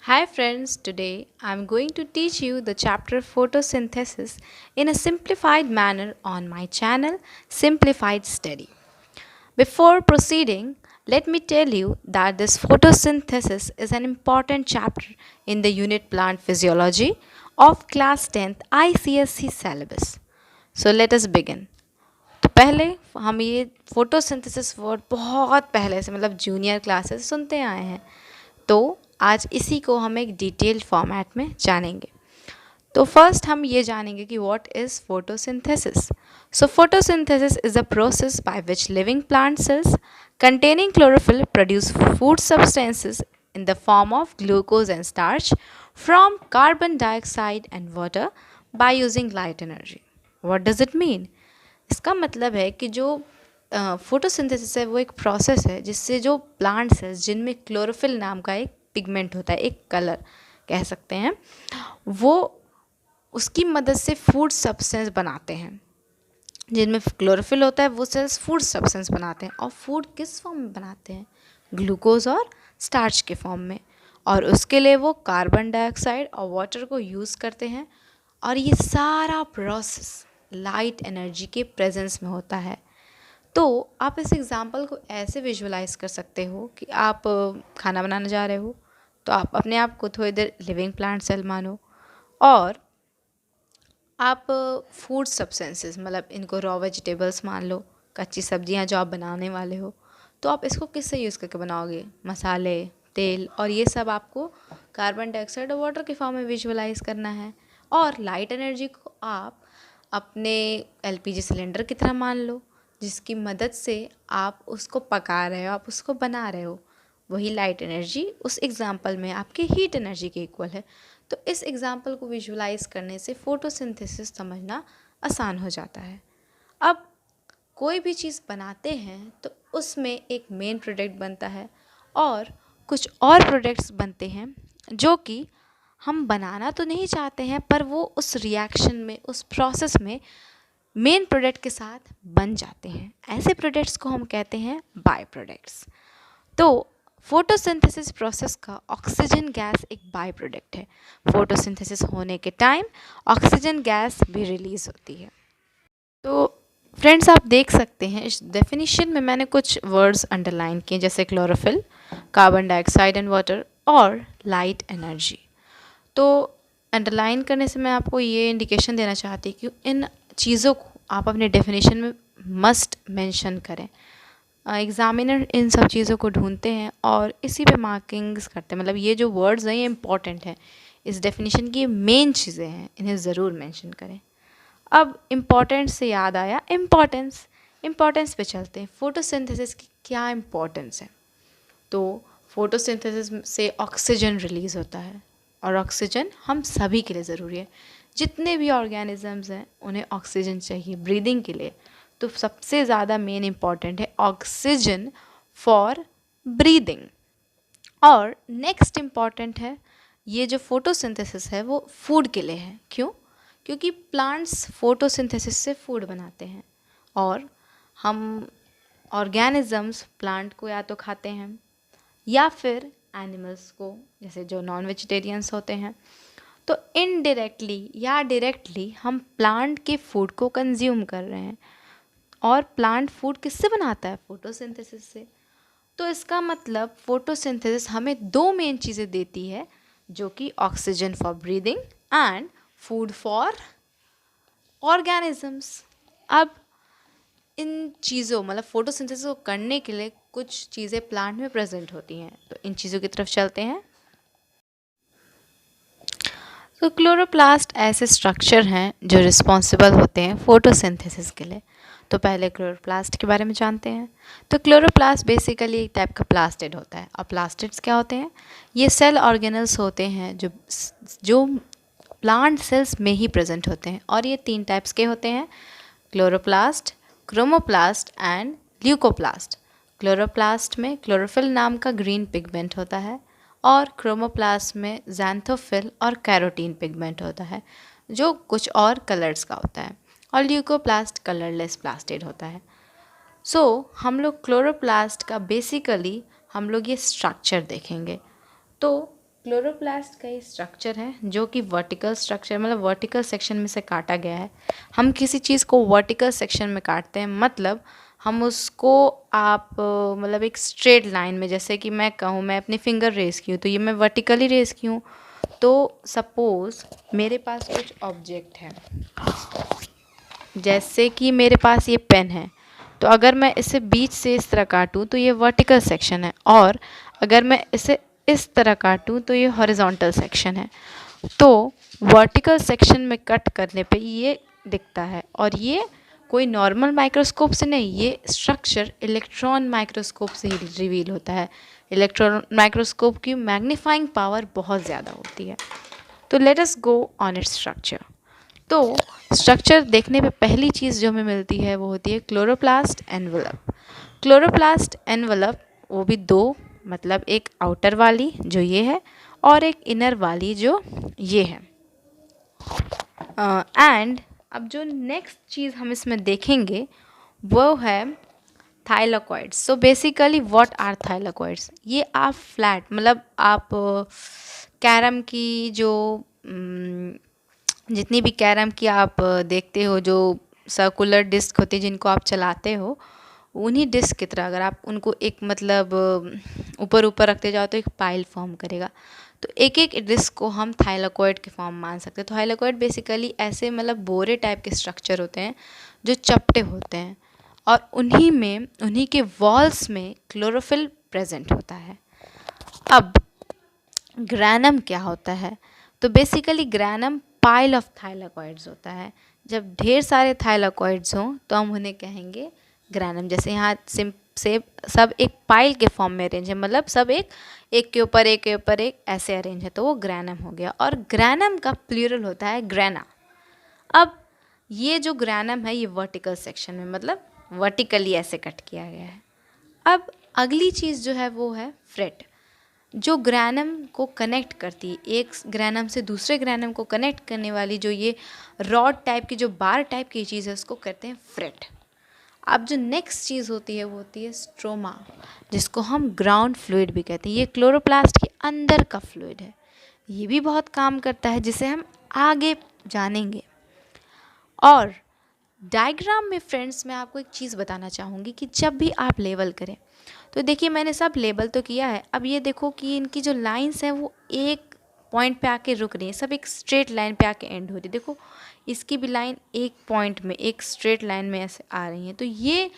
Hi friends, today I'm going to teach you the chapter photosynthesis in a simplified manner on my channel Simplified Study. Before proceeding, let me tell you that this photosynthesis is an important chapter in the unit plant physiology of class 10th ICSE syllabus. So let us begin. तो पहले हम ये photosynthesis word बहुत पहले से मतलब junior classes सुनते आए हैं, तो आज इसी को हम एक डिटेल्ड फॉर्मेट में जानेंगे। तो फर्स्ट हम ये जानेंगे कि what is photosynthesis. So photosynthesis is a process by which living plant cells containing chlorophyll produce food substances in the form of glucose and starch from carbon dioxide and water by using light energy. What does it mean? इसका मतलब है कि जो photosynthesis है वो एक process है जिससे जो प्लांट्स है जिनमें क्लोरोफिल नाम का एक पिगमेंट होता है, एक कलर कह सकते हैं, वो उसकी मदद से फूड सब्सटेंस बनाते हैं। जिनमें क्लोरोफिल होता है वो सेल्स फूड सब्सटेंस बनाते हैं, और फूड किस फॉर्म में बनाते हैं? ग्लूकोज और स्टार्च के फॉर्म में। और उसके लिए वो कार्बन डाइऑक्साइड और वाटर को यूज़ करते हैं, और ये सारा प्रोसेस लाइट एनर्जी के प्रेजेंस में होता है। तो आप इस एग्ज़ाम्पल को ऐसे विजुअलाइज कर सकते हो कि आप खाना बनाने जा रहे हो, तो आप अपने आप को थोड़ी देर लिविंग प्लांट सेल मानो, और आप फूड सब्सटेंसेस मतलब इनको रॉ वेजिटेबल्स मान लो, कच्ची सब्जियां जो आप बनाने वाले हो, तो आप इसको किससे यूज़ करके बनाओगे? मसाले, तेल, और ये सब आपको कार्बन डाइऑक्साइड और वाटर के फॉर्म में विजुअलाइज करना है। और लाइट एनर्जी को आप अपने एलपीजी सिलेंडर की तरह मान लो, जिसकी मदद से आप उसको पका रहे हो, आप उसको बना रहे हो। वही लाइट एनर्जी उस एग्ज़ाम्पल में आपकी हीट एनर्जी के इक्वल है। तो इस एग्ज़ाम्पल को विजुअलाइज करने से फोटोसिंथेसिस समझना आसान हो जाता है। अब कोई भी चीज़ बनाते हैं तो उसमें एक मेन प्रोडक्ट बनता है, और कुछ और प्रोडक्ट्स बनते हैं जो कि हम बनाना तो नहीं चाहते हैं, पर वो उस रिएक्शन में, उस प्रोसेस में मेन प्रोडक्ट के साथ बन जाते हैं। ऐसे प्रोडक्ट्स को हम कहते हैं बाय प्रोडक्ट्स। तो फोटोसिंथेसिस प्रोसेस का ऑक्सीजन गैस एक बाय प्रोडक्ट है। फोटोसिंथेसिस होने के टाइम ऑक्सीजन गैस भी रिलीज़ होती है। तो फ्रेंड्स, आप देख सकते हैं इस डेफिनेशन में मैंने कुछ वर्ड्स अंडरलाइन किए, जैसे chlorophyll, carbon dioxide and water, और लाइट एनर्जी। तो अंडरलाइन करने से मैं आपको ये इंडिकेशन देना चाहती कि इन चीज़ों को आप अपने डेफिनेशन में मस्ट मेंशन करें। एग्ज़ामिनर इन सब चीज़ों को ढूंढते हैं और इसी पे मार्किंग्स करते हैं। मतलब ये जो वर्ड्स हैं ये इंपॉर्टेंट है, इस डेफिनेशन की मेन चीज़ें हैं, इन्हें ज़रूर मेंशन करें। अब इम्पॉर्टेंस से याद आया इम्पॉर्टेंस पे चलते हैं। फोटोसिंथेसिस की क्या इम्पोर्टेंस है? तो फोटोसिंथेसिस से ऑक्सीजन रिलीज़ होता है, और ऑक्सीजन हम सभी के लिए ज़रूरी है। जितने भी ऑर्गेनिजम्स हैं उन्हें ऑक्सीजन चाहिए ब्रीदिंग के लिए। तो सबसे ज़्यादा मेन इम्पॉर्टेंट है ऑक्सीजन फॉर ब्रीदिंग। और नेक्स्ट इम्पॉर्टेंट है, ये जो फोटोसिंथेसिस है वो फूड के लिए है। क्यों? क्योंकि प्लांट्स फोटोसिंथेसिस से फूड बनाते हैं, और हम ऑर्गेनिजम्स प्लांट को या तो खाते हैं या फिर एनिमल्स को, जैसे जो नॉन वेजिटेरियंस होते हैं। तो इनडायरेक्टली या डायरेक्टली हम प्लांट के फूड को कंज्यूम कर रहे हैं। और प्लांट फूड किससे बनाता है? फोटोसिंथेसिस से। तो इसका मतलब फोटोसिंथेसिस हमें दो मेन चीज़ें देती है, जो कि oxygen for breathing and food for organisms. अब इन चीज़ों मतलब फोटोसिंथेसिस को करने के लिए कुछ चीज़ें प्लांट में प्रेजेंट होती हैं, तो इन चीज़ों की तरफ चलते हैं। तो क्लोरोप्लास्ट ऐसे स्ट्रक्चर हैं जो रिस्पॉन्सिबल होते हैं फोटोसिंथेसिस के लिए। तो पहले क्लोरोप्लास्ट के बारे में जानते हैं। तो क्लोरोप्लास्ट बेसिकली एक टाइप का प्लास्टिड होता है। और प्लास्टिड्स क्या होते हैं? ये सेल ऑर्गेनल्स होते हैं जो जो प्लांट सेल्स में ही प्रेजेंट होते हैं, और ये तीन टाइप्स के होते हैं: chloroplast, chromoplast and leucoplast. Chloroplast में क्लोरोफिल नाम का ग्रीन पिगमेंट होता है, और क्रोमोप्लास्ट में ज़ैंथोफिल और कैरोटीन पिगमेंट होता है जो कुछ और कलर्स का होता है, और ल्यूकोप्लास्ट कलरलेस प्लास्टिड होता है। सो हम लोग क्लोरोप्लास्ट का बेसिकली हम लोग ये स्ट्रक्चर देखेंगे। तो क्लोरोप्लास्ट का ये स्ट्रक्चर है जो कि वर्टिकल स्ट्रक्चर मतलब वर्टिकल सेक्शन में से काटा गया है। हम किसी चीज़ को वर्टिकल सेक्शन में काटते हैं मतलब हम उसको आप मतलब एक स्ट्रेट लाइन में, जैसे कि मैं कहूँ मैं अपनी फिंगर रेस की हूँ तो ये मैं वर्टिकली रेस की हूँ। तो सपोज़ मेरे पास कुछ ऑब्जेक्ट है, जैसे कि मेरे पास ये पेन है, तो अगर मैं इसे बीच से इस तरह काटूँ तो ये वर्टिकल सेक्शन है, और अगर मैं इसे इस तरह काटूँ तो ये हॉरिजॉन्टल सेक्शन है। तो वर्टिकल सेक्शन में कट करने पे ये दिखता है, और ये कोई नॉर्मल माइक्रोस्कोप से नहीं, ये स्ट्रक्चर इलेक्ट्रॉन माइक्रोस्कोप से ही रिवील होता है। इलेक्ट्रॉन माइक्रोस्कोप की मैग्नीफाइंग पावर बहुत ज़्यादा होती है। तो let us go on its structure. तो स्ट्रक्चर देखने पे पहली चीज़ जो हमें मिलती है वो होती है क्लोरोप्लास्ट एनवलप। क्लोरोप्लास्ट एनवलप वो भी दो, मतलब एक आउटर वाली जो ये है और एक इनर वाली जो ये है। एंड अब जो नेक्स्ट चीज़ हम इसमें देखेंगे वो है thylakoids. So basically what are thylakoids? ये आप फ्लैट मतलब आप कैरम की जो जितनी भी कैरम की आप देखते हो जो सर्कुलर डिस्क होती है जिनको आप चलाते हो, उन्हीं डिस्क की तरह अगर आप उनको एक मतलब ऊपर ऊपर रखते जाओ तो एक पाइल फॉर्म करेगा। तो एक एक डिस्क को हम थाइलाकॉइड के फॉर्म मान सकते हैं। थाइलाकॉइड बेसिकली ऐसे मतलब बोरे टाइप के स्ट्रक्चर होते हैं जो चपटे होते हैं, और उन्हीं के वॉल्स में क्लोरोफिल प्रेजेंट होता है। अब ग्रैनम क्या होता है? तो basically granum pile of thylakoids होता है। जब ढेर सारे थाइलाकॉइड्स हों तो हम उन्हें कहेंगे ग्रैनम। जैसे यहाँ से सब एक पाइल के फॉर्म में अरेंज है, मतलब सब एक के ऊपर एक के ऊपर एक ऐसे अरेंज है, तो वो ग्रैनम हो गया। और ग्रैनम का प्लूरल होता है ग्रैना। अब ये जो ग्रैनम है ये वर्टिकल सेक्शन में मतलब वर्टिकली ऐसे कट किया गया है। अब अगली चीज़ जो है वो है फ्रेट, जो ग्रैनम को कनेक्ट करती है, एक ग्रैनम से दूसरे ग्रैनम को कनेक्ट करने वाली जो ये रॉड टाइप की जो बार टाइप की चीज़ है उसको कहते हैं फ्रेट। अब जो नेक्स्ट चीज़ होती है वो होती है स्ट्रोमा, जिसको हम ग्राउंड फ्लूइड भी कहते हैं। ये क्लोरोप्लास्ट के अंदर का फ्लूइड है, ये भी बहुत काम करता है जिसे हम आगे जानेंगे। और डायग्राम में फ्रेंड्स मैं आपको एक चीज़ बताना चाहूँगी कि जब भी आप लेवल करें तो देखिए मैंने सब लेबल तो किया है। अब ये देखो कि इनकी जो लाइंस हैं वो एक पॉइंट पे आके रुक रही हैं, सब एक स्ट्रेट लाइन पे आके एंड हो रही है। देखो इसकी भी लाइन एक पॉइंट में एक स्ट्रेट लाइन में ऐसे आ रही हैं। तो ये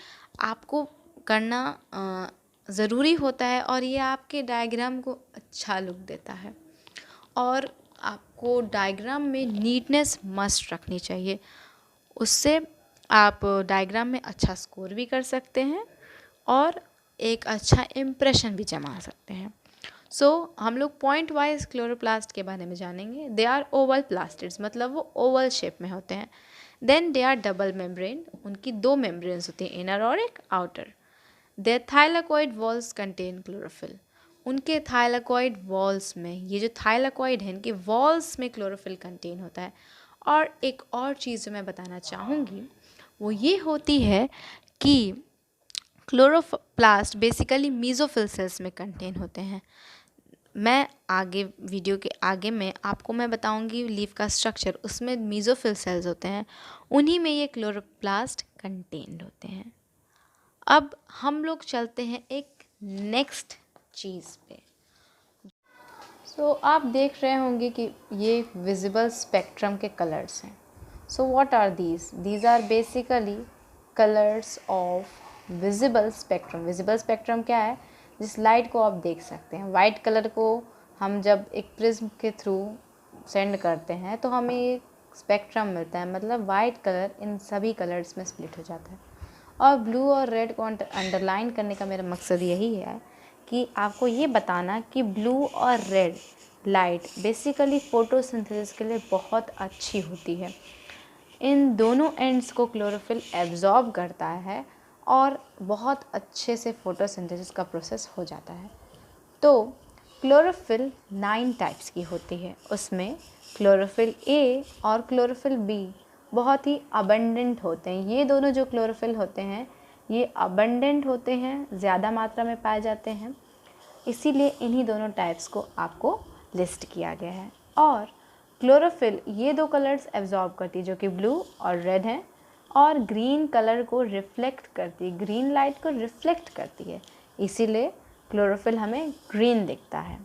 आपको करना ज़रूरी होता है और ये आपके डायग्राम को अच्छा लुक देता है। और आपको डायग्राम में नीटनेस मस्ट रखनी चाहिए, उससे आप डायग्राम में अच्छा स्कोर भी कर सकते हैं और एक अच्छा इम्प्रेशन भी जमा सकते हैं। सो हम लोग पॉइंट वाइज क्लोरोप्लास्ट के बारे में जानेंगे। दे आर ओवल प्लास्टिड्स, मतलब वो ओवल शेप में होते हैं। Then they are double membrane, उनकी दो मेम्ब्रेन्स होती हैं, इनर और एक outer. Their thylakoid walls contain chlorophyll, उनके थाइलाकॉइड वॉल्स में, ये जो थाइलाकॉइड है इनके वॉल्स में क्लोरोफिल कंटेन होता है। और एक और चीज़ जो मैं बताना चाहूँगी वो ये होती है कि क्लोरोप्लास्ट बेसिकली मीज़ोफिल सेल्स में कंटेन होते हैं। मैं आगे वीडियो के आगे में आपको मैं बताऊंगी लीफ का स्ट्रक्चर, उसमें मीज़ोफिल सेल्स होते हैं, उन्हीं में ये क्लोरोप्लास्ट कंटेन्ड होते हैं। अब हम लोग चलते हैं एक नेक्स्ट चीज़ पे। सो आप देख रहे होंगे कि ये विजिबल स्पेक्ट्रम के कलर्स हैं। So what are these? These are basically colours of visible spectrum. Visible spectrum क्या है? जिस लाइट को आप देख सकते हैं। वाइट कलर को हम जब एक प्रिज्म के थ्रू सेंड करते हैं तो हमें एक स्पेक्ट्रम मिलता है, मतलब वाइट कलर इन सभी कलर्स में स्प्लिट हो जाता है। और ब्लू और रेड को अंडरलाइन करने का मेरा मकसद यही है कि आपको ये बताना कि ब्लू और रेड लाइट बेसिकली फ़ोटोसिंथेसिस के लिए बहुत अच्छी होती है। इन दोनों एंड्स को क्लोरोफिल एब्जॉर्ब करता है और बहुत अच्छे से फ़ोटोसिंथेसिस का प्रोसेस हो जाता है। तो क्लोरोफिल 9 टाइप्स की होती है, उसमें क्लोरोफिल ए और क्लोरोफिल बी बहुत ही अबंडेंट होते हैं। ये दोनों जो क्लोरोफिल होते हैं ये अबंडेंट होते हैं, ज़्यादा मात्रा में पाए जाते हैं, इसीलिए इन्हीं दोनों टाइप्स को आपको लिस्ट किया गया है। और क्लोरोफिल ये दो कलर्स एब्जॉर्ब करती है जो कि ब्लू और रेड हैं, और ग्रीन कलर को रिफ्लेक्ट करती है, ग्रीन लाइट को रिफ्लेक्ट करती है, इसीलिए क्लोरोफिल हमें ग्रीन दिखता है।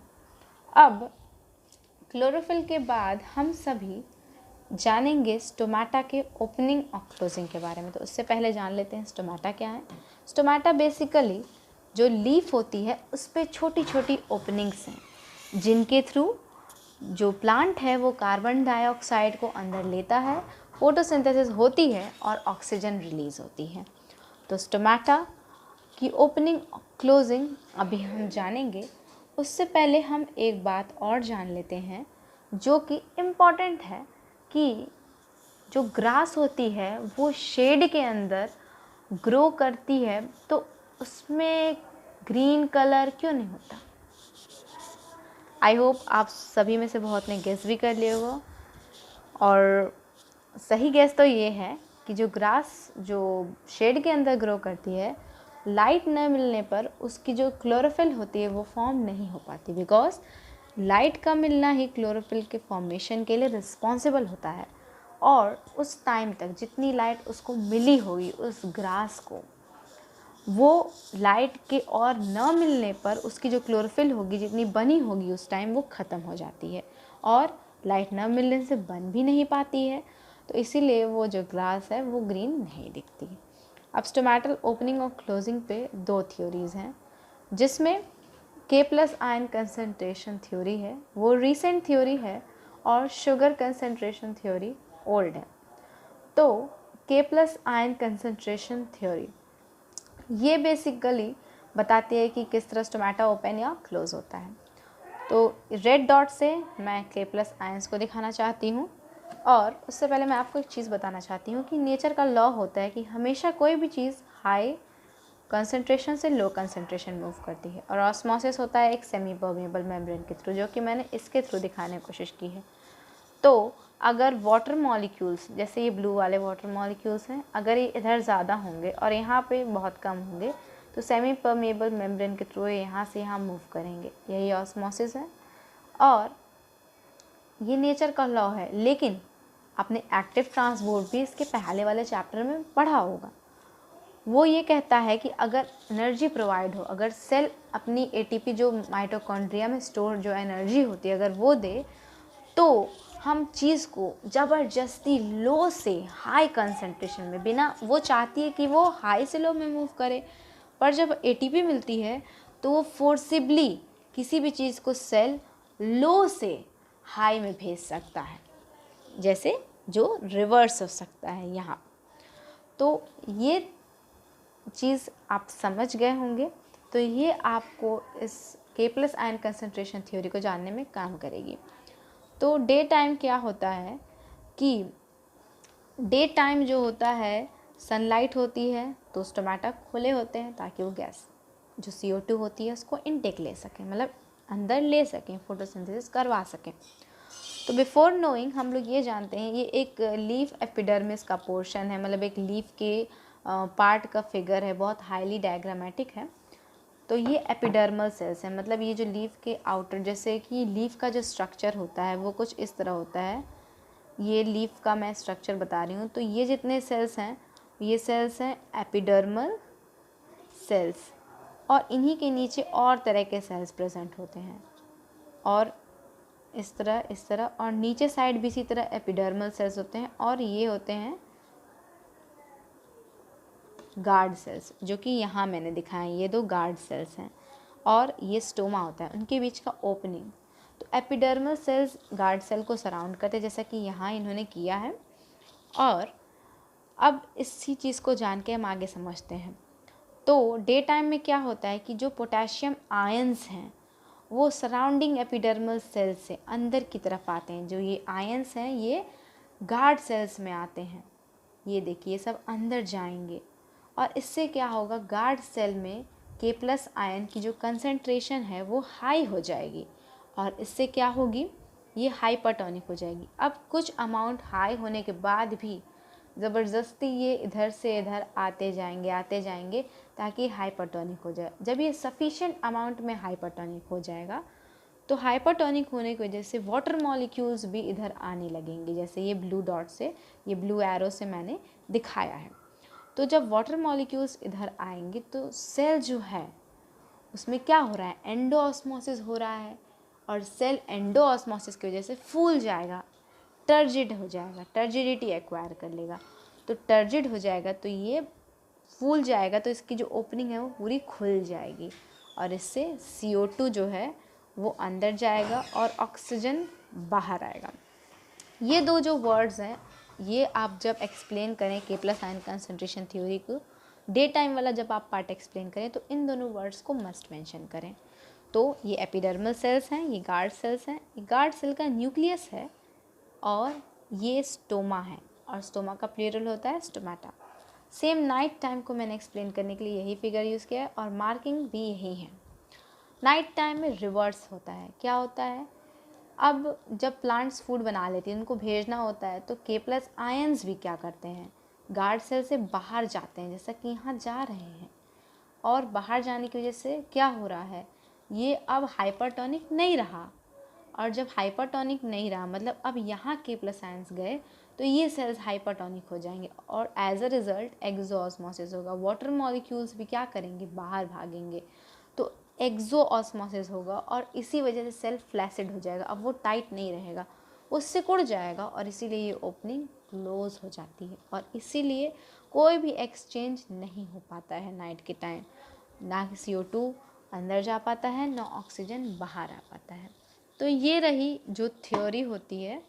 अब क्लोरोफिल के बाद हम सभी जानेंगे स्टोमाटा के ओपनिंग और क्लोजिंग के बारे में। तो उससे पहले जान लेते हैं स्टोमाटा क्या है। स्टोमाटा बेसिकली जो लीफ होती है उस पर छोटी छोटी ओपनिंग्स हैं जिनके थ्रू जो प्लांट है वो कार्बन डाइऑक्साइड को अंदर लेता है, फोटोसिंथेसिस होती है और ऑक्सीजन रिलीज होती है। तो स्टोमाटा की ओपनिंग क्लोजिंग अभी हम जानेंगे। उससे पहले हम एक बात और जान लेते हैं जो कि इम्पॉर्टेंट है कि जो ग्रास होती है वो शेड के अंदर ग्रो करती है, तो उसमें ग्रीन कलर क्यों नहीं होता। आई होप आप सभी में से बहुत ने गेस भी कर लिया होगा, और सही गेस तो ये है कि जो ग्रास जो शेड के अंदर ग्रो करती है, लाइट न मिलने पर उसकी जो क्लोरोफिल होती है वो फॉर्म नहीं हो पाती, बिकॉज लाइट का मिलना ही क्लोरोफिल के फॉर्मेशन के लिए रिस्पॉन्सिबल होता है। और उस टाइम तक जितनी लाइट उसको मिली होगी उस ग्रास को, वो लाइट के और न मिलने पर उसकी जो क्लोरोफिल होगी जितनी बनी होगी उस टाइम वो ख़त्म हो जाती है, और लाइट न मिलने से बन भी नहीं पाती है, तो इसीलिए वो जो ग्रास है वो ग्रीन नहीं दिखती। अब स्टोमेटल ओपनिंग और क्लोजिंग पे दो थ्योरीज़ हैं, जिसमें K+ आयन कंसंट्रेशन थ्योरी है, वो रीसेंट थ्योरी है, और शुगर कंसंट्रेशन थ्योरी ओल्ड है। तो K+ आयन कंसंट्रेशन थ्योरी ये बेसिकली बताती है कि किस तरह स्टोमेटा ओपन या क्लोज होता है। तो रेड डॉट से मैं K+ आयंस को दिखाना चाहती हूँ, और उससे पहले मैं आपको एक चीज़ बताना चाहती हूँ कि नेचर का लॉ होता है कि हमेशा कोई भी चीज़ हाई कंसंट्रेशन से लो कंसंट्रेशन मूव करती है, और ऑस्मोसिस होता है एक सेमी परमेबल मेम्ब्रेन के थ्रू, जो कि मैंने इसके थ्रू दिखाने की कोशिश की है। तो अगर वाटर मॉलिक्यूल्स, जैसे ये ब्लू वाले वाटर मॉलिक्यूल्स हैं, अगर ये इधर ज़्यादा होंगे और यहाँ पे बहुत कम होंगे, तो सेमी परमेबल मेम्ब्रेन के थ्रू यहाँ से यहाँ मूव करेंगे, यही ऑस्मोसिस है, और ये नेचर का लॉ है। लेकिन आपने एक्टिव ट्रांसपोर्ट भी इसके पहले वाले चैप्टर में पढ़ा होगा। वो ये कहता है कि अगर एनर्जी प्रोवाइड हो, अगर सेल अपनी एटीपी जो माइटोकॉन्ड्रिया में स्टोर जो एनर्जी होती है अगर वो दे, तो हम चीज़ को ज़बरदस्ती लो से हाई कंसंट्रेशन में, बिना, वो चाहती है कि वो हाई से लो में मूव करे, पर जब एटीपी मिलती है तो वो फोर्सिबली किसी भी चीज़ को सेल लो से हाई में भेज सकता है, जैसे जो रिवर्स हो सकता है यहाँ। तो ये चीज़ आप समझ गए होंगे। तो ये आपको इस K+ आयन कंसंट्रेशन थ्योरी को जानने में काम करेगी। तो डे टाइम क्या होता है कि डे टाइम जो होता है सनलाइट होती है, तो स्टोमेटा खुले होते हैं ताकि वो गैस जो CO2 होती है उसको इनटेक ले सकें, मतलब अंदर ले सकें, फोटोसिंथेसिस करवा सकें। तो बिफोर नोइंग हम लोग ये जानते हैं ये एक लीफ एपिडर्मिस का पोर्शन है, मतलब एक लीफ के पार्ट का फिगर है, बहुत हाईली डायग्रामेटिक है। तो ये एपिडर्मल सेल्स हैं, मतलब ये जो लीफ के आउटर, जैसे कि लीफ का जो स्ट्रक्चर होता है वो कुछ इस तरह होता है। ये लीफ का मैं स्ट्रक्चर बता रही हूँ। तो ये जितने सेल्स हैं ये सेल्स हैं एपिडर्मल सेल्स, और इन्हीं के नीचे और तरह के सेल्स प्रेजेंट होते हैं, और इस तरह, और नीचे साइड भी इसी तरह एपिडर्मल सेल्स होते हैं, और ये होते हैं गार्ड सेल्स, जो कि यहाँ मैंने दिखाए ये दो गार्ड सेल्स हैं, और ये स्टोमा होता है, उनके बीच का ओपनिंग। तो एपिडर्मल सेल्स गार्ड सेल को सराउंड करते हैं, जैसा कि यहाँ इन्होंने किया है। और अब इसी चीज़ को जान के हम आगे समझते हैं। तो डे टाइम में क्या होता है कि जो पोटेशियम आयंस हैं वो सराउंडिंग एपिडर्मल सेल्स से अंदर की तरफ आते हैं। जो ये आयंस हैं ये गार्ड सेल्स में आते हैं, ये देखिए सब अंदर जाएंगे, और इससे क्या होगा, गार्ड सेल में K+ आयन की जो कंसंट्रेशन है वो हाई हो जाएगी, और इससे क्या होगी, ये हाइपरटोनिक हो जाएगी। अब कुछ अमाउंट हाई होने के बाद भी ज़बरदस्ती ये इधर से इधर आते जाएंगे ताकि हाइपरटोनिक हो जाए। जब ये सफिशिएंट अमाउंट में हाइपरटोनिक हो जाएगा तो हाइपरटोनिक होने की वजह से वाटर मॉलिक्यूल्स भी इधर आने लगेंगे, जैसे ये ब्लू डॉट से, ये ब्लू एरो से मैंने दिखाया है। तो जब वाटर मॉलिक्यूल्स इधर आएंगे तो सेल जो है उसमें क्या हो रहा है, एंडोऑस्मोसिस हो रहा है, और सेल एंडोऑस्मोसिस की वजह से फूल जाएगा, टर्जिड हो जाएगा, टर्जिडिटी एक्वायर कर लेगा। तो टर्जिड हो जाएगा तो ये फूल जाएगा, तो इसकी जो ओपनिंग है वो पूरी खुल जाएगी, और इससे CO2 जो है वो अंदर जाएगा और ऑक्सीजन बाहर आएगा। ये दो जो वर्ड्स हैं, ये आप जब एक्सप्लेन करें K+ आयन कंसंट्रेशन थ्योरी को, डे टाइम वाला जब आप पार्ट एक्सप्लेन करें तो इन दोनों वर्ड्स को मस्ट मेंशन करें। तो ये एपिडर्मल सेल्स हैं, ये गार्ड सेल्स हैं, ये गार्ड सेल का न्यूक्लियस है, और ये स्टोमा है, और स्टोमा का प्लूरल होता है स्टोमाटा। सेम नाइट टाइम को मैंने एक्सप्लेन करने के लिए यही फिगर यूज़ किया है, और मार्किंग भी यही है। नाइट टाइम में रिवर्स होता है, क्या होता है, अब जब प्लांट्स फूड बना लेती हैं, उनको भेजना होता है, तो K+ आयंस भी क्या करते हैं, गार्ड सेल से बाहर जाते हैं, जैसा कि यहाँ जा रहे हैं, और बाहर जाने की वजह से क्या हो रहा है, ये अब हाइपरटोनिक नहीं रहा, और जब हाइपरटोनिक नहीं रहा मतलब अब यहाँ K+ आयंस गए, तो ये सेल्स हाइपरटोनिक हो जाएंगे, और एज अ रिज़ल्ट एक्सोऑस्मोसिस होगा, वाटर मॉलिक्यूल्स भी क्या करेंगे, बाहर भागेंगे, तो एक्सोऑस्मोसिस होगा, और इसी वजह से सेल फ्लैसिड हो जाएगा, अब वो टाइट नहीं रहेगा, वो सिकुड़ जाएगा, और इसीलिए ये ओपनिंग क्लोज हो जाती है, और इसीलिए कोई भी एक्सचेंज नहीं हो पाता है नाइट के टाइम, ना CO2 अंदर जा पाता है, ना ऑक्सीजन बाहर आ पाता है। तो ये रही जो थ्योरी होती है,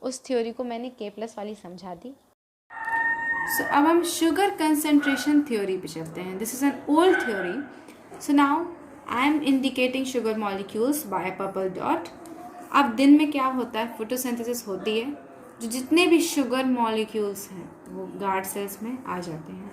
उस थ्योरी को मैंने K+ वाली समझा दी। सो अब हम शुगर कंसंट्रेशन थ्योरी पे चलते हैं। This is an old theory. So now I am indicating sugar molecules by purple dot. अब दिन में क्या होता है, फोटोसिंथेसिस होती है, जो जितने भी शुगर मॉलिक्यूल्स हैं वो गार्ड सेल्स में आ जाते हैं।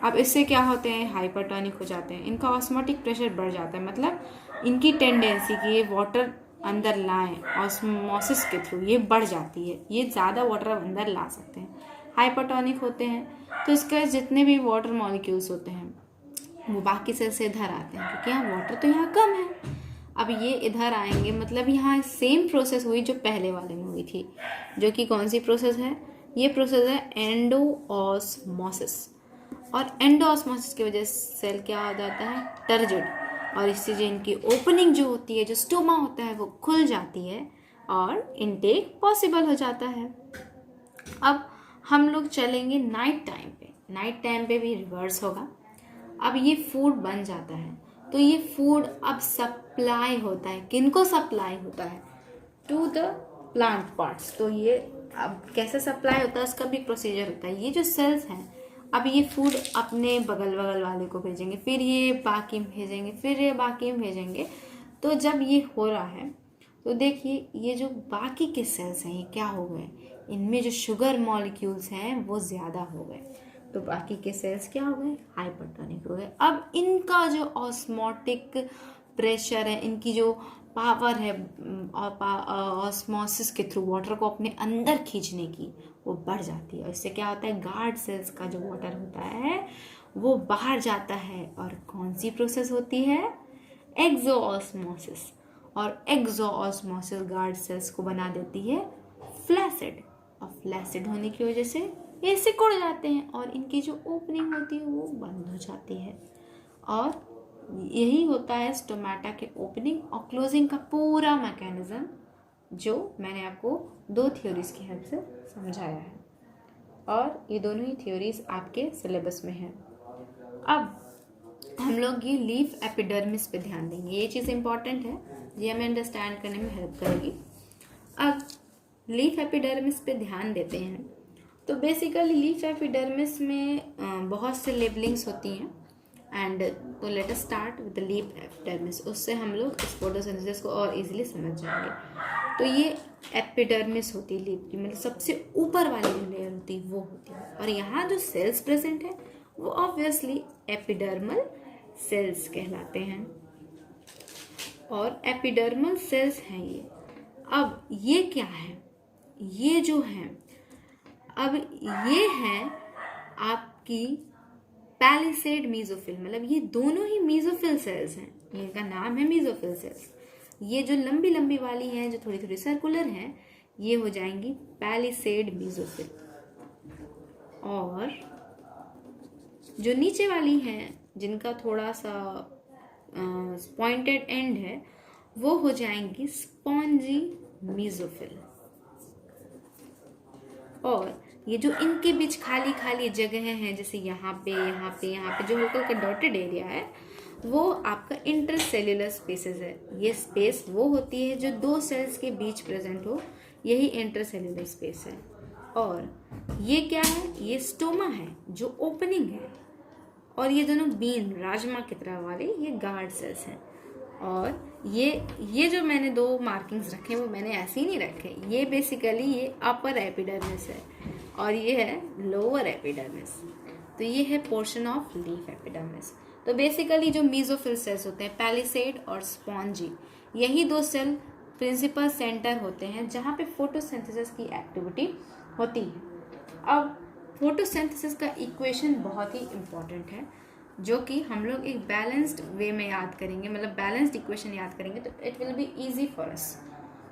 अब इससे क्या होते हैं, हाइपरटोनिक हो जाते हैं, इनका ऑस्मोटिक प्रेशर बढ़ जाता है, मतलब इनकी टेंडेंसी कि ये वाटर अंदर लाएं ऑस्मोसिस के थ्रू ये बढ़ जाती है, ये ज़्यादा वाटर अंदर ला सकते हैं, हाइपरटोनिक होते हैं। तो इसके जितने भी वाटर मॉलिक्यूल्स होते हैं वो बाकी सेल से इधर आते हैं, क्योंकि यहाँ वाटर तो यहाँ कम है। अब ये इधर आएंगे, मतलब यहाँ सेम प्रोसेस हुई जो पहले वाले में हुई थी, जो कि कौन सी प्रोसेस है, ये प्रोसेस है एंडोऑस्मोसिस, और एंडोऑस्मोसिस की वजह से सेल क्या हो जाता है, टर्जिड, और इससे जो इनकी ओपनिंग जो होती है, जो स्टोमा होता है, वो खुल जाती है और इनटेक पॉसिबल हो जाता है। अब हम लोग चलेंगे नाइट टाइम पे। नाइट टाइम पे भी रिवर्स होगा। अब ये फूड बन जाता है, तो ये फूड अब सप्लाई होता है, किनको सप्लाई होता है, टू द प्लांट पार्ट्स। तो ये अब कैसे सप्लाई होता है, उसका भी प्रोसीजर होता है। ये जो सेल्स हैं, अब ये फूड अपने बगल बगल वाले को भेजेंगे, फिर ये बाकी में भेजेंगे, फिर ये बाकी में भेजेंगे। तो जब ये हो रहा है तो देखिए ये जो बाकी के सेल्स हैं ये क्या हो गए, इनमें जो शुगर मॉलिक्यूल्स हैं वो ज़्यादा हो गए, तो बाकी के सेल्स क्या हो गए, हाइपरटोनिक हो गए। अब इनका जो ऑस्मोटिक प्रेशर है, इनकी जो पावर है ऑस्मोसिस के थ्रू वाटर को अपने अंदर खींचने की, वो बढ़ जाती है। इससे क्या होता है, गार्ड सेल्स का जो वाटर होता है वो बाहर जाता है, और कौन सी प्रोसेस होती है, एक्सोऑस्मोसिस, और एक्सोऑस्मोसिस गार्ड सेल्स को बना देती है फ्लैसिड, और फ्लैसिड होने की वजह से ये सिकुड़ जाते हैं, और इनकी जो ओपनिंग होती है वो बंद हो जाती है, और यही होता है स्टोमाटा के ओपनिंग और क्लोजिंग का पूरा मैकेनिज्म, जो मैंने आपको दो थ्योरीज की हेल्प से समझाया है, और ये दोनों ही थ्योरीज आपके सिलेबस में हैं। अब हम लोग ये लीफ एपिडर्मिस पे ध्यान देंगे, ये चीज़ इंपॉर्टेंट है, ये हमें अंडरस्टैंड करने में हेल्प करेगी। अब लीफ एपिडर्मिस पे ध्यान देते हैं, तो बेसिकली लीफ एपिडर्मिस में बहुत से लेबलिंग्स होती हैं, एंड तो let us start with the leaf epidermis, उससे हम लोग इस फोटोसिंथेसिस को और इजीली समझ जाएंगे। तो ये एपिडर्मिस होती है लीफ की, मतलब सबसे ऊपर वाली जो लेयर होती है वो होती है, और यहाँ जो सेल्स प्रेजेंट है वो ऑब्वियसली एपिडर्मल सेल्स कहलाते हैं, और एपिडर्मल सेल्स हैं ये। अब ये क्या है, ये जो है, अब ये है आपकी पैलिसेड मीजोफिल, मतलब ये दोनों ही मीजोफिल सेल्स हैं, इनका नाम है मीजोफिल सेल्स। ये जो लंबी लंबी वाली हैं, जो थोड़ी थोड़ी सर्कुलर हैं, ये हो जाएंगी पैलिसेड मेसोफिल। और जो नीचे वाली हैं, जिनका थोड़ा सा पॉइंटेड एंड है, वो हो जाएंगी स्पॉन्जी मेसोफिल। और ये जो इनके बीच खाली खाली जगह हैं, जैसे यहाँ पे यहाँ पे यहाँ पे जो हल्का हल्का डॉटेड एरिया है, वो आपका इंटरसेल्यूलर स्पेसेस है। ये स्पेस वो होती है जो दो सेल्स के बीच प्रेजेंट हो, यही इंटरसेल्यूलर स्पेस है। और ये क्या है? ये स्टोमा है, जो ओपनिंग है। और ये दोनों बीन, राजमा की तरह वाले, ये गार्ड सेल्स हैं। और ये जो मैंने दो मार्किंग्स रखे वो मैंने ऐसे ही नहीं रखे, ये बेसिकली ये अपर एपिडर्मिस है और ये है लोअर एपिडर्मिस। तो ये है पोर्शन ऑफ लीफ एपिडर्मिस। तो बेसिकली जो मेसोफिल सेल्स होते हैं, पैलिसेड और स्पॉन्जी, यही दो सेल प्रिंसिपल सेंटर होते हैं जहाँ पे फोटोसिंथेसिस की एक्टिविटी होती है। अब फोटोसिंथेसिस का इक्वेशन बहुत ही इम्पॉर्टेंट है, जो कि हम लोग एक बैलेंस्ड वे में याद करेंगे, मतलब बैलेंस्ड इक्वेशन याद करेंगे तो it will be easy for us.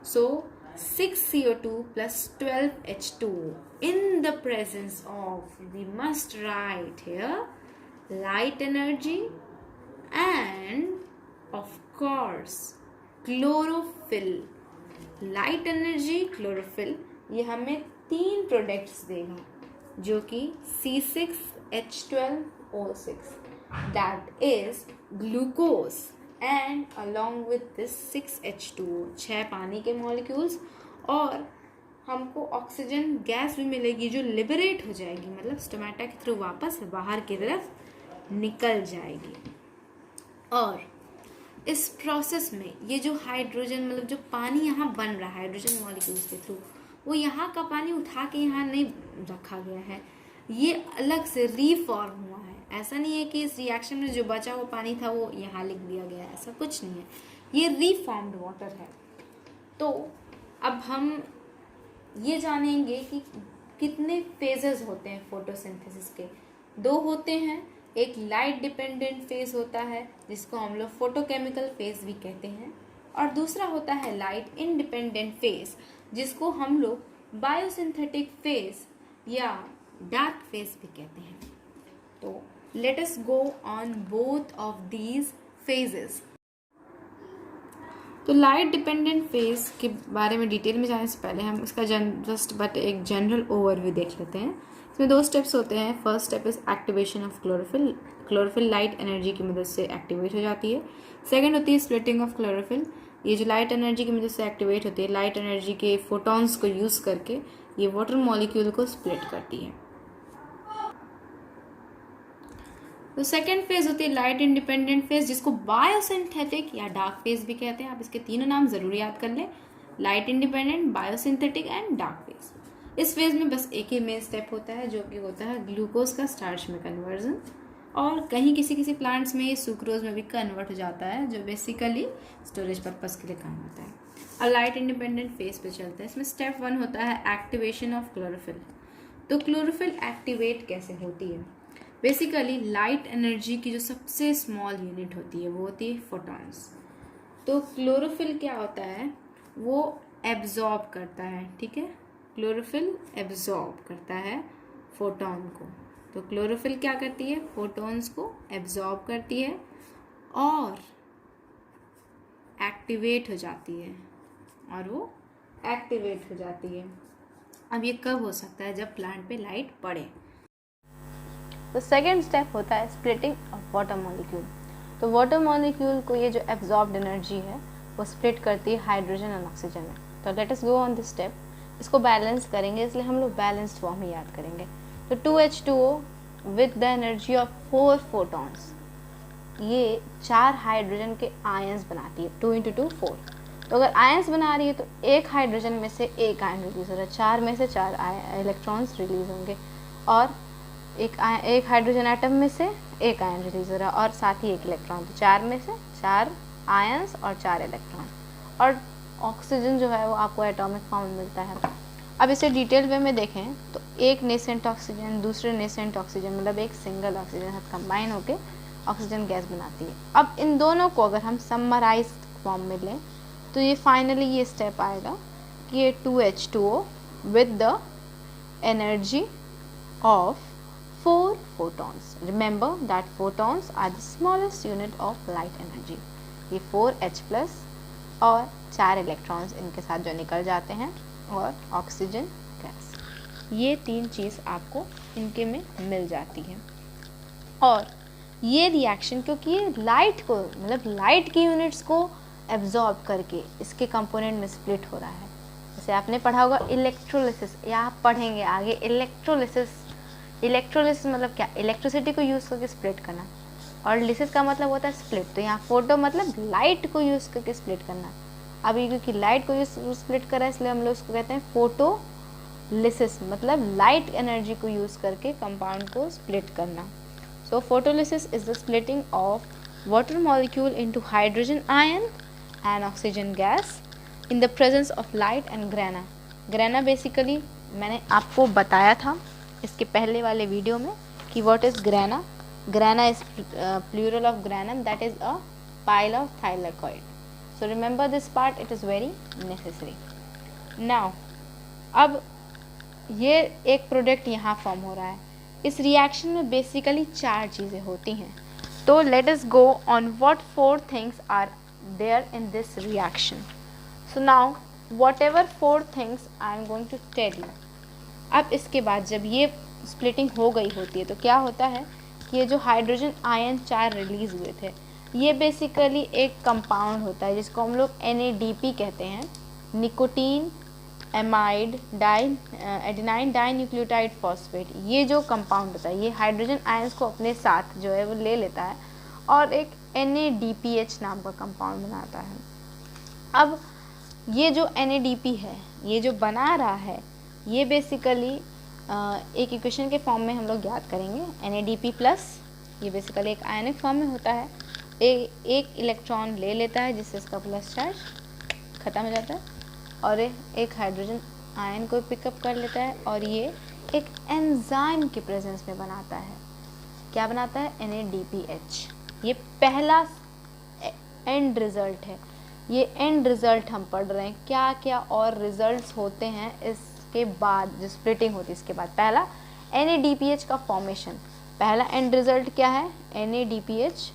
So 6CO2 plus 12H2O in the presence of, we must write here, light energy and of course chlorophyll। Light energy, chlorophyll, ये हमें 3 products देगा, जो कि C6H12O6, that is glucose, and along with this 6H2O, 6 पानी के molecules, और हमको oxygen gas भी मिलेगी जो लिबरेट हो जाएगी, मतलब स्टोमेटा के थ्रू वापस बाहर की तरफ निकल जाएगी। और इस प्रोसेस में ये जो हाइड्रोजन, मतलब जो पानी यहाँ बन रहा है हाइड्रोजन मॉलिक्यूल्स के थ्रू, वो यहाँ का पानी उठा के यहाँ नहीं रखा गया है, ये अलग से रीफॉर्म हुआ है। ऐसा नहीं है कि इस रिएक्शन में जो बचा हुआ पानी था वो यहाँ लिख दिया गया है, ऐसा कुछ नहीं है, ये रीफॉर्म्ड वाटर है। तो अब हम ये जानेंगे कि कितने फेजेस होते हैं फोटोसिंथेसिस के। 2 होते हैं, एक लाइट डिपेंडेंट फेज होता है जिसको हम लोग फोटोकेमिकल फेज भी कहते हैं, और दूसरा होता है लाइट इंडिपेंडेंट फेज जिसको हम लोग बायोसिंथेटिक फेज या डार्क फेज भी कहते हैं। तो let us go on both of these phases. तो लाइट डिपेंडेंट फेज के बारे में डिटेल में जाने से पहले हम इसका जस्ट बट एक जनरल ओवरव्यू देख लेते हैं। इसमें 2 स्टेप्स होते हैं। First step is activation of chlorophyll. Chlorophyll light energy की मदद से एक्टिवेट हो जाती है। सेकंड होती है स्प्लिटिंग ऑफ क्लोरोफिल। ये जो लाइट एनर्जी की मदद से एक्टिवेट होती है, लाइट एनर्जी के फोटॉन्स को यूज़ करके ये वाटर मॉलिक्यूल को स्प्लिट करती है। तो सेकेंड फेज होती है लाइट इंडिपेंडेंट फेज, जिसको बायोसिंथेटिक या डार्क फेज भी कहते हैं। आप इसके तीनों नाम जरूर याद कर लें, light independent, biosynthetic and dark phase. इस फेज में बस एक ही मेन स्टेप होता है, जो कि होता है ग्लूकोज का स्टार्च में कन्वर्जन, और कहीं किसी किसी प्लांट्स में ये सुक्रोज में भी कन्वर्ट हो जाता है, जो बेसिकली स्टोरेज पर्पस के लिए काम होता है। और लाइट इंडिपेंडेंट फेज पे चलता है। इसमें स्टेप 1 होता है एक्टिवेशन ऑफ क्लोरोफिल। तो क्लोरोफिल एक्टिवेट कैसे होती है? बेसिकली लाइट एनर्जी की जो सबसे स्मॉल यूनिट होती है वो होती है फोटॉन्स। तो क्लोरोफिल क्या होता है, वो एब्जॉर्ब करता है, ठीक है, क्लोरोफिल एब्जॉर्ब करता है फोटॉन को। तो क्लोरोफिल क्या करती है, फोटॉन्स को एब्जॉर्ब करती है और एक्टिवेट हो जाती है, और वो एक्टिवेट हो जाती है। अब ये कब हो सकता है, जब प्लांट पे लाइट पड़े। तो सेकेंड स्टेप होता है स्प्लिटिंग ऑफ वाटर मॉलिक्यूल। तो वाटर मॉलिक्यूल को ये जो एब्जॉर्ब्ड एनर्जी है वो स्प्लिट करती है हाइड्रोजन और ऑक्सीजन में। तो let us go on this step. इसको बैलेंस करेंगे, इसलिए हम लोग बैलेंस्ड फॉर्म ही याद करेंगे। तो 2H2O with the energy of 4 photons, ये 4 हाइड्रोजन के आयंस बनाती है, 2 × 2 4। तो अगर आयंस बना रही है तो एक हाइड्रोजन में से एक आयन रिलीज हो रहा है, 4 में से 4 इलेक्ट्रॉन्स रिलीज होंगे, और एक हाइड्रोजन एटम में से एक आयन रिलीज हो रहा है, और साथ ही एक इलेक्ट्रॉन। तो 4 में से 4 आयंस और 4 इलेक्ट्रॉन। और ऑक्सीजन जो है वो आपको एटॉमिक फॉर्म में मिलता है। अब इसे डिटेल वे में देखें तो एक नेसेंट ऑक्सीजन दूसरे नेसेंट ऑक्सीजन, मतलब एक सिंगल ऑक्सीजन साथ कंबाइन होकर ऑक्सीजन गैस बनाती है। अब इन दोनों को अगर हम समराइज्ड फॉर्म में लें तो ये फाइनली ये स्टेप आएगा कि ये 2H2O with the energy of 4 photons. Remember that photons are the smallest unit of light energy. ये 4H plus और 4 इलेक्ट्रॉन्स इनके साथ जो निकल जाते हैं और ऑक्सीजन गैस, ये 3 चीज़ आपको इनके में मिल जाती है। और ये रिएक्शन क्योंकि ये लाइट को मतलब लाइट की यूनिट्स को एब्जॉर्ब करके इसके कंपोनेंट में स्प्लिट हो रहा है। जैसे आपने पढ़ा होगा इलेक्ट्रोलिसिस, या आप पढ़ेंगे आगे इलेक्ट्रोलिसिस। इलेक्ट्रोलिसिस मतलब क्या, इलेक्ट्रिसिटी को यूज़ करके स्प्लिट करना, और लिसिस का मतलब होता है स्प्लिट। तो यहाँ फोटो मतलब लाइट को यूज़ करके स्प्लिट करना। अब ये क्योंकि लाइट को यूज स्प्लिट करा है इसलिए हम लोग उसको कहते हैं फोटोलिसिस, मतलब लाइट एनर्जी को यूज़ करके कंपाउंड को स्प्लिट करना। So photolysis is the splitting of water molecule into hydrogen ion and oxygen gas in the presence of light and grana. Grana basically मैंने आपको बताया था इसके पहले वाले वीडियो में कि what is grana. Grana is plural of granum, that is a pile of thylakoid. So remember this part, it is very necessary. Now अब ये एक प्रोडक्ट यहाँ फॉर्म हो रहा है। इस रिएक्शन में बेसिकली 4 चीज़ें होती हैं। तो let us go on what 4 things are there in this reaction. So now whatever 4 things I am going to tell you। अब इसके बाद जब ये स्प्लिटिंग हो गई होती है तो क्या होता है कि ये जो हाइड्रोजन आयन 4 रिलीज़ हुए थे, ये बेसिकली एक कंपाउंड होता है जिसको हम लोग NADP कहते हैं, nicotinamide adenine dinucleotide phosphate. ये जो कंपाउंड होता है ये हाइड्रोजन आयंस को अपने साथ जो है वो ले लेता है और एक NADPH नाम का कंपाउंड बनाता है। अब ये जो NADP है, ये जो बना रहा है, ये बेसिकली एक इक्वेशन के फॉर्म में हम लोग याद करेंगे। NADP प्लस ये बेसिकली एक आयनिक फॉर्म में होता है, एक इलेक्ट्रॉन ले लेता है जिससे इसका प्लस चार्ज ख़त्म हो जाता है और एक हाइड्रोजन आयन को पिकअप कर लेता है और ये एक एंजाइम के प्रेजेंस में बनाता है। क्या बनाता है? NADPH। ये पहला एंड रिज़ल्ट है। ये एंड रिज़ल्ट हम पढ़ रहे हैं, क्या क्या और रिज़ल्ट्स होते हैं इसके बाद जो स्प्लिटिंग होती है इसके बाद। पहला NADPH का फॉर्मेशन, पहला एंड रिज़ल्ट क्या है? NADPH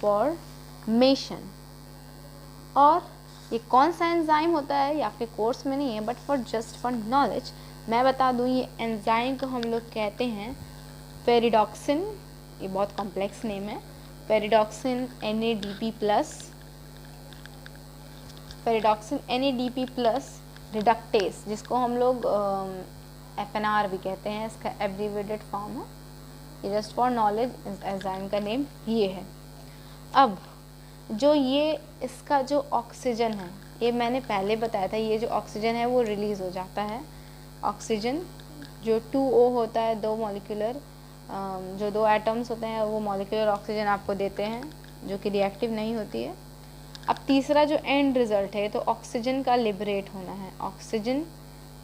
formation. और ये कौन सा एंजाइम होता है ये आपके कोर्स में नहीं है, बट जस्ट फॉर नॉलेज मैं बता दूँ, ये एंजाइम को हम लोग कहते हैं पेरिडॉक्सिन। ये बहुत कॉम्प्लेक्स नेम है, पेरिडॉक्सिन NADP प्लस रिडक्टेस, जिसको हम लोग FNR भी कहते हैं, इसका एब्रीवेटेड फॉर्म है। ये जस्ट फॉर नॉलेज एंजाइम का नेम ये है। अब जो ये इसका जो ऑक्सीजन है, ये मैंने पहले बताया था, ये जो ऑक्सीजन है वो रिलीज़ हो जाता है। ऑक्सीजन जो 2O होता है, 2 मॉलिक्यूलर जो 2 एटम्स होते हैं वो मॉलिक्यूलर ऑक्सीजन आपको देते हैं जो कि रिएक्टिव नहीं होती है। अब तीसरा जो एंड रिज़ल्ट है तो ऑक्सीजन का लिबरेट होना है, ऑक्सीजन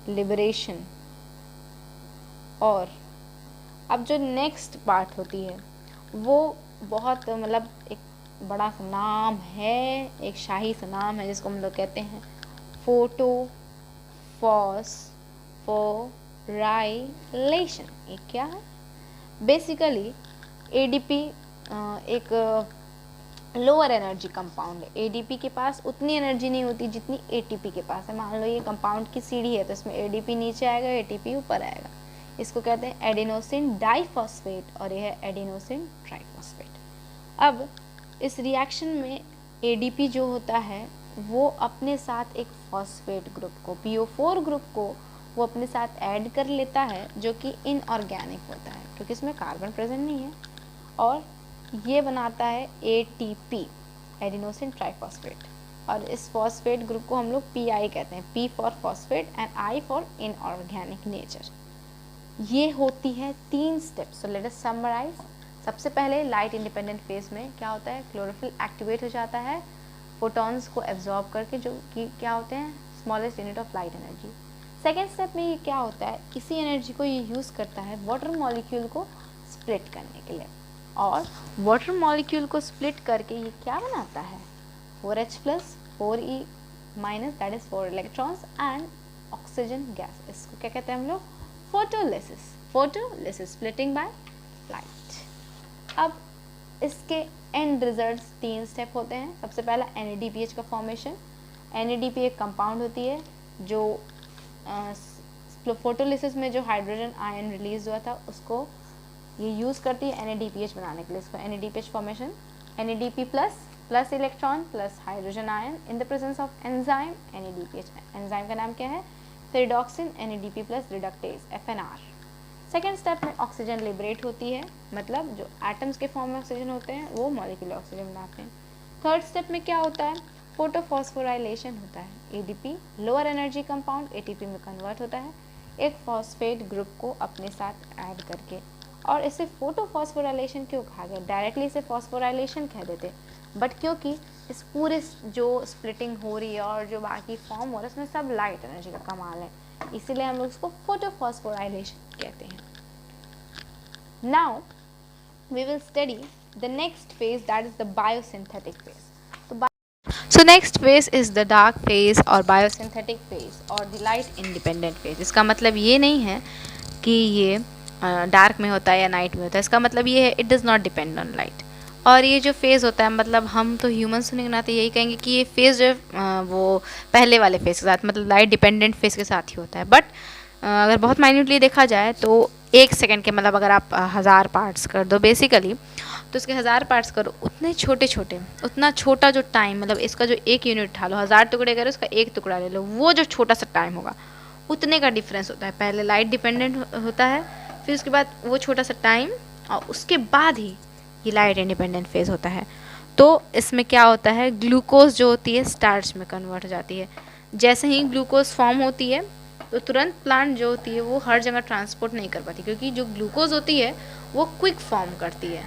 लिबरेशन। और अब जो नेक्स्ट पार्ट होती है वो बहुत मतलब एक बड़ा सा नाम है, एक शाही सा नाम है जिसको हम लोग कहते हैं फोटोफॉस्फोराइलेशन। ये क्या है? बेसिकली ADP एक लोअर एनर्जी कंपाउंड है। ADP के पास उतनी एनर्जी नहीं होती जितनी ATP के पास है। मान लो ये कंपाउंड की सीढ़ी है तो इसमें ADP नीचे आएगा, ATP ऊपर आएगा। इसको कहते हैं एडिनोसिन डाइफॉस्फेट और यह है एडिनोसिन ट्राइफॉस्फेट। अब इस रिएक्शन में ADP जो होता है वो अपने साथ एक फॉस्फेट ग्रुप को, PO4 ग्रुप को वो अपने साथ ऐड कर लेता है जो कि इनऑर्गेनिक होता है क्योंकि इसमें कार्बन प्रेजेंट नहीं है, और ये बनाता है ATP एडिनोसिन ट्राइफॉस्फेट। और इस फॉस्फेट ग्रुप को हम लोग PI कहते हैं, P for phosphate and I for inorganic nature. ये होती है 3 steps. So let us summarize. सबसे पहले लाइट इंडिपेंडेंट फेज में क्या होता है? क्लोरोफिल एक्टिवेट हो जाता है फोटॉन्स को एब्जॉर्ब करके, जो कि क्या होते हैं? Smallest unit of light energy. Second step में ये क्या होता है? इसी एनर्जी को ये यूज़ करता है वाटर मॉलिक्यूल को स्प्लिट करने के लिए, और वाटर मॉलिक्यूल को स्प्लिट करके ये क्या बनाता है? 4H+, 4E minus that is 4 electrons and oxygen gas, इसको क्या कहते हैं हम लोग, photolysis. Photolysis splitting by light. अब इसके एंड रिजल्ट्स 3 स्टेप होते हैं। सबसे पहला NADPH का फॉर्मेशन। NADP एक कंपाउंड होती है जो फोटोलिसिस में जो हाइड्रोजन आयन रिलीज हुआ था उसको ये यूज़ करती है NADPH बनाने के लिए। इसको NADPH formation, NADP plus electron plus hydrogen ion in the presence of enzyme NADPH। Enzyme का नाम क्या है, ferredoxin NADP plus reductase FNR। Second step में ऑक्सीजन लिबरेट होती है, मतलब जो एटम्स के फॉर्म में ऑक्सीजन होते हैं वो मॉलिक्यूलर ऑक्सीजन बनाते हैं। थर्ड स्टेप में क्या होता है, फोटोफॉस्फोराइलेशन होता है। ADP lower energy compound ATP में कन्वर्ट होता है एक फॉस्फेट ग्रुप को अपने साथ ऐड करके। और इसे फोटोफॉस्फोराइलेशन क्यों कहा गया, डायरेक्टली इसे फॉस्फोराइलेशन कह देते, बट क्योंकि इस पूरे जो स्प्लिटिंग हो रही है और जो बाकी फॉर्म हो रहा है उसमें सब लाइट एनर्जी का कमाल है, इसीलिए हम लोग उसको फोटोफॉस्फोराइलेशन कहते हैं। Now we will study the next phase, that is the biosynthetic phase. So next phase is the dark phase और biosynthetic phase और the light independent phase। इसका मतलब ये नहीं है कि ये डार्क में होता है या नाइट में होता है, इसका मतलब ये है it does not depend on light. और ये जो फेज़ होता है, मतलब हम तो ह्यूमन सुनेंगे ना तो यही कहेंगे कि ये फेज़ जो है वो पहले वाले फेज़ के साथ, मतलब लाइट डिपेंडेंट फेज़ के साथ ही होता है। बट अगर बहुत माइन्यूटली देखा जाए तो 1 सेकेंड के, मतलब अगर आप 1000 पार्ट्स कर दो बेसिकली, तो उसके 1000 पार्ट्स करो, उतने छोटे छोटे, उतना छोटा जो टाइम, मतलब इसका जो 1 यूनिट उठा लो, 1000 टुकड़े करो, उसका 1 टुकड़ा ले लो, वो जो छोटा सा टाइम होगा उतने का डिफरेंस होता है। पहले लाइट डिपेंडेंट होता है, फिर उसके बाद वो छोटा सा टाइम, और उसके बाद ही ये लाइट इंडिपेंडेंट फेज़ होता है। तो इसमें क्या होता है, ग्लूकोज जो होती है स्टार्च में कन्वर्ट हो जाती है। जैसे ही ग्लूकोज फॉर्म होती है तो तुरंत प्लांट जो होती है वो हर जगह ट्रांसपोर्ट नहीं कर पाती, क्योंकि जो ग्लूकोज होती है वो क्विक फॉर्म करती है,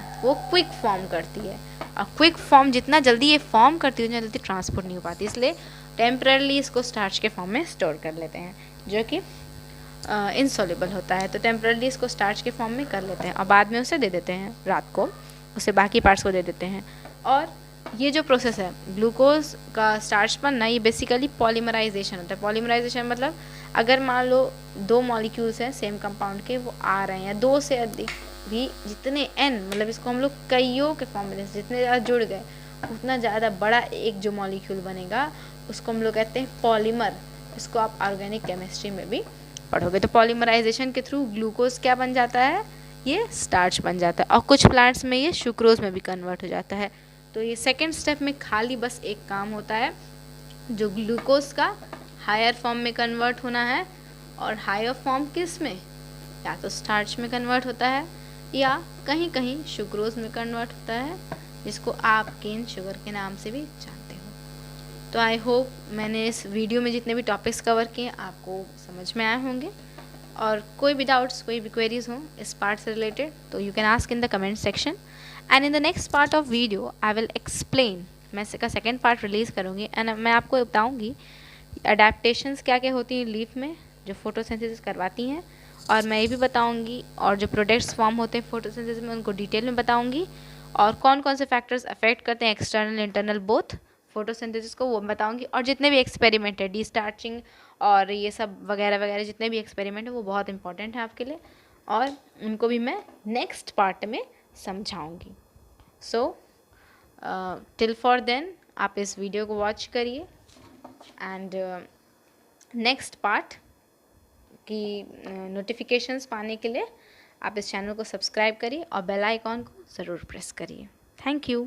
और क्विक फॉर्म जितना जल्दी ये फॉर्म करती है उतना जल्दी ट्रांसपोर्ट नहीं हो पाती, इसलिए टेम्परली इसको स्टार्च के फॉर्म में स्टोर कर लेते हैं, जो कि इनसॉल्युबल होता है। तो टेम्परली इसको स्टार्च के फॉर्म में कर लेते हैं और बाद में उसे दे देते हैं, रात को उसे बाकी पार्ट्स को दे देते हैं। और ये जो प्रोसेस है ग्लूकोज का स्टार्च बनना, ये बेसिकली पॉलीमराइजेशन होता है। पॉलीमराइजेशन मतलब अगर मान लो 2 मॉलिक्यूल्स हैं सेम कंपाउंड के, वो आ रहे हैं 2 से अधिक भी, जितने n, मतलब इसको हम लोग कईयों के फॉर्म में, जितने ज़्यादा जुड़ गए उतना ज़्यादा बड़ा एक जो मॉलिक्यूल बनेगा उसको हम लोग कहते हैं पॉलीमर। इसको आप ऑर्गेनिक केमिस्ट्री में भी पढ़ोगे। तो पॉलीमराइजेशन के थ्रू ग्लूकोज क्या बन जाता है, ये स्टार्च बन जाता है, और कुछ प्लांट्स में ये सुक्रोज में भी कन्वर्ट हो जाता है। तो ये सेकेंड स्टेप में खाली बस एक काम होता है, जो ग्लूकोज का हायर फॉर्म में कन्वर्ट होना है, और हायर फॉर्म किस में, या तो स्टार्च में कन्वर्ट होता है या कहीं कहीं सुक्रोज में कन्वर्ट होता है, जिसको आप केन शुगर के नाम से भी जानते हो। तो आई होप मैंने इस वीडियो में जितने भी टॉपिक्स कवर किए आपको समझ में आए होंगे, और कोई भी डाउट्स, कोई भी क्वेरीज हों इस पार्ट से रिलेटेड तो you can ask in the comment section, and in the next part of video I will explain. मैं इसका सेकेंड पार्ट रिलीज़ करूँगी एंड मैं आपको बताऊँगी अडेप्टेशंस क्या क्या होती हैं लीफ में जो फोटोसिंथेसिस करवाती हैं, और मैं ये भी बताऊँगी, और जो प्रोडक्ट्स फॉर्म होते हैं फोटोसिंथेसिस में उनको डिटेल में बताऊँगी, और कौन कौन से फैक्टर्स अफेक्ट करते हैं एक्सटर्नल इंटरनल बोथ फोटोसिंथेसिस को, वो बताऊँगी। और जितने भी एक्सपेरिमेंट है, डिस्टार्चिंग और ये सब वगैरह वगैरह जितने भी एक्सपेरिमेंट है वो बहुत इंपॉर्टेंट है आपके लिए, और उनको भी मैं नेक्स्ट पार्ट में समझाऊँगी। सो टिल फॉर देन आप इस वीडियो को वॉच करिए, एंड नेक्स्ट पार्ट की नोटिफिकेशंस पाने के लिए आप इस चैनल को सब्सक्राइब करिए और बेल आइकॉन को ज़रूर प्रेस करिए। Thank you.